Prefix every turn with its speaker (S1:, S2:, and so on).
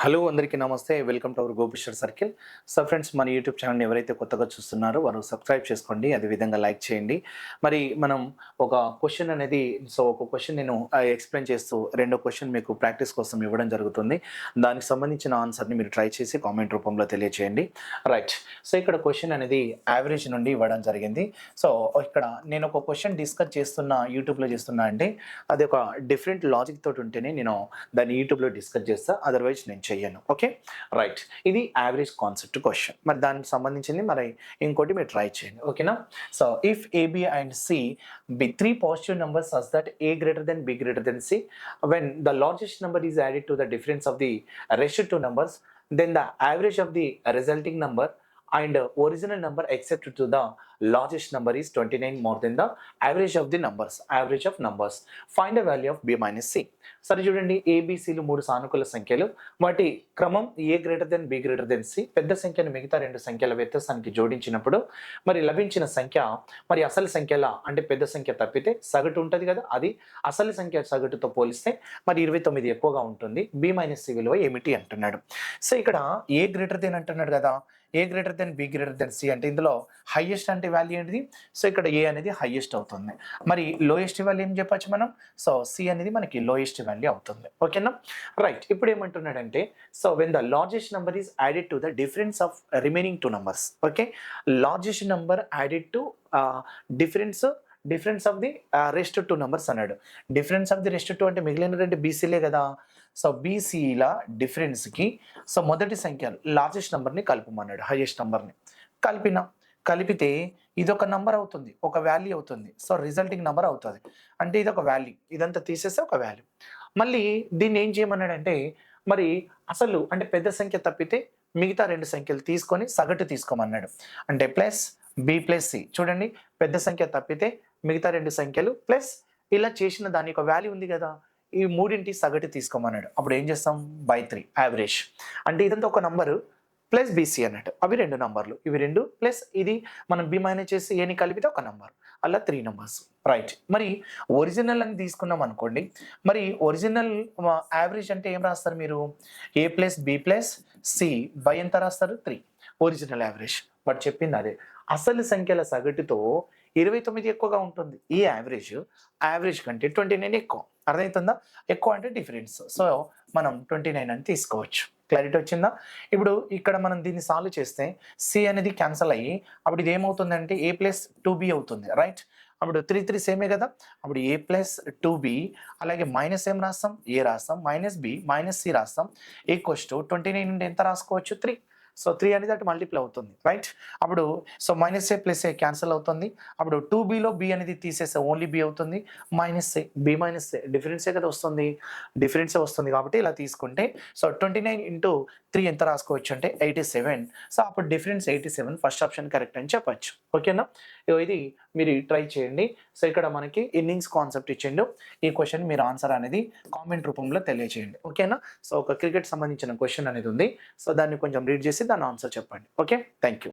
S1: Hello అందరికీ నమస్తే. Welcome to our Gopishwar circle. So friends, మన యూట్యూబ్ ఛానల్ని ఎవరైతే కొత్తగా చూస్తున్నారో వారు సబ్స్క్రైబ్ చేసుకోండి, అదేవిధంగా లైక్ చేయండి. మరి మనం ఒక క్వశ్చన్ అనేది ఒక క్వశ్చన్ నేను ఎక్స్ప్లెయిన్ చేస్తూ రెండో క్వశ్చన్ మీకు ప్రాక్టీస్ కోసం ఇవ్వడం జరుగుతుంది. దానికి సంబంధించిన ఆన్సర్ని మీరు ట్రై చేసి కామెంట్ రూపంలో తెలియచేయండి. రైట్. సో ఇక్కడ క్వశ్చన్ అనేది యావరేజ్ నుండి ఇవ్వడం జరిగింది. సో ఇక్కడ నేను ఒక క్వశ్చన్ డిస్కస్ చేస్తున్నా, యూట్యూబ్లో చేస్తున్నా అంటే అది ఒక డిఫరెంట్ లాజిక్ తోటి ఉంటేనే నేను దాన్ని యూట్యూబ్లో డిస్కస్ చేస్తా, అదర్వైజ్ నేను చెయ్యను. Okay, right. ఇది యావరేజ్ కాన్సెప్ట్ క్వశ్చన్. మరి దానికి సంబంధించింది మరి ఇంకోటి మీరు ట్రై చేయండి. ఓకేనా? So if A B and C B three positive numbers such that a greater than b greater than c, when the largest number is added to the difference of the ratio two numbers, then the average of the resulting number and original number except to the largest number is 29 more than the average of the numbers. Average of numbers, find the value of b minus c. సరే చూడండి, ఏబిసిలు మూడు సానుకూల సంఖ్యలు, వాటి క్రమం A greater than B greater than C. పెద్ద సంఖ్యను మిగతా రెండు సంఖ్యల వ్యత్యాసానికి జోడించినప్పుడు మరి లభించిన సంఖ్య మరి అసలు సంఖ్యల అంటే పెద్ద సంఖ్య తప్పితే సగటు ఉంటుంది కదా, అది అసలు సంఖ్య సగటుతో పోలిస్తే మరి 29 ఎక్కువగా ఉంటుంది. బి మైనస్ సి విలువ ఏమిటి అంటున్నాడు. సో ఇక్కడ ఏ గ్రేటర్ దెన్ అంటున్నాడు కదా, A greater than B greater than C అంటే ఇందులో హైయెస్ట్ అంటే వాల్యూ ఏంటిది? సో ఇక్కడ ఏ అనేది హైయెస్ట్ అవుతుంది. మరి లోయెస్ట్ వాల్యూ ఏం చెప్పచ్చు మనం? సో సి అనేది మనకి లోయెస్ట్ వాల్యూ అవుతుంది. ఓకేనా? రైట్. ఇప్పుడు ఏమంటున్నాడంటే, so when the largest number is added to the difference of remaining two numbers. Okay, largest number added to difference of the rest two numbers అన్నాడు. Difference of the rest two అంటే మిగిలిన రెండు బీసీలే కదా. So బీసీల డిఫరెన్స్కి so మొదటి సంఖ్య largest నెంబర్ని కలుపమన్నాడు, highest నెంబర్ని కలిపితే ఇది ఒక నెంబర్ అవుతుంది, ఒక వాల్యూ అవుతుంది. సో రిజల్టింగ్ నెంబర్ అవుతుంది. అంటే ఇది ఒక వాల్యూ, ఇదంతా తీసేస్తే ఒక వాల్యూ. మళ్ళీ దీన్ని ఏం చేయమన్నాడంటే, మరి అసలు అంటే పెద్ద సంఖ్య తప్పితే మిగతా రెండు సంఖ్యలు తీసుకొని సగటు తీసుకోమన్నాడు. అంటే ప్లస్ బి ప్లస్ సి. చూడండి, పెద్ద సంఖ్య తప్పితే మిగతా రెండు సంఖ్యలు ప్లస్ ఇలా చేసిన దాని యొక్క వాల్యూ ఉంది కదా, ఈ మూడింటి సగటు తీసుకోమన్నాడు. అప్పుడు ఏం చేస్తాం? By 3 average. అంటే ఇదంతా ఒక నంబరు ప్లస్ బీసీ అన్నట్టు, అవి రెండు నంబర్లు, ఇవి రెండు ప్లస్ ఇది మనం బి మైనస్ చేసి ఏని కలిపితే ఒక నంబర్, అలా 3 నంబర్స్. రైట్. మరి ఒరిజినల్ అని తీసుకున్నాం అనుకోండి, మరి ఒరిజినల్ యావరేజ్ అంటే ఏం రాస్తారు మీరు? A plus B plus C by ఎంత రాస్తారు? 3. Original average. వాడు చెప్పింది అదే. అసలు సంఖ్యల సగటుతో 29 ఎక్కువగా ఉంటుంది. ఈ యావరేజ్ కంటే 29 ఎక్కువ. అర్థమవుతుందా? ఎక్కువ అంటే డిఫరెన్స్. సో మనం 29 అని తీసుకోవచ్చు. క్లారిటీ వచ్చిందా? ఇప్పుడు ఇక్కడ మనం దీన్ని సాల్వ్ చేస్తే సి అనేది క్యాన్సల్ అయ్యి అప్పుడు ఇది ఏమవుతుందంటే ఏ ప్లస్ 2b అవుతుంది. రైట్. అప్పుడు 3 సేమే కదా, అప్పుడు ఏ ప్లస్ 2b, అలాగే మైనస్ ఏం రాస్తాం? ఏ రాస్తాం, మైనస్ బి మైనస్ సి రాస్తాం. ఈక్వల్స్ టు 29 నుండి ఎంత రాసుకోవచ్చు? 3. సో 3 అనేది అటు మల్టిప్లై అవుతుంది. రైట్. అప్పుడు సో మైనస్ ఏ ప్లస్ ఏ క్యాన్సల్ అవుతుంది. అప్పుడు 2bలో బి అనేది తీసేస్తే ఓన్లీ బి అవుతుంది. మైనస్ ఏ, బి మైనస్ ఏ డిఫరెన్సే కదా వస్తుంది, డిఫరెన్సే వస్తుంది. కాబట్టి ఇలా తీసుకుంటే సో 29 ఇంటూ 3 ఎంత రాసుకోవచ్చు అంటే 87. సో అప్పుడు డిఫరెన్స్ 87, ఫస్ట్ ఆప్షన్ కరెక్ట్ అని చెప్పచ్చు. ఓకేనా? ఇది మీరు ట్రై చేయండి. సో ఇక్కడ మనకి ఇన్నింగ్స్ కాన్సెప్ట్ ఇచ్చిండు. ఈ క్వశ్చన్ మీరు ఆన్సర్ అనేది కామెంట్ రూపంలో తెలియజేయండి. ఓకేనా? సో ఒక క్రికెట్ సంబంధించిన క్వశ్చన్ అనేది ఉంది. సో దాన్ని కొంచెం రీడ్ చేసి దాని ఆన్సర్ చెప్పండి. Okay, thank you.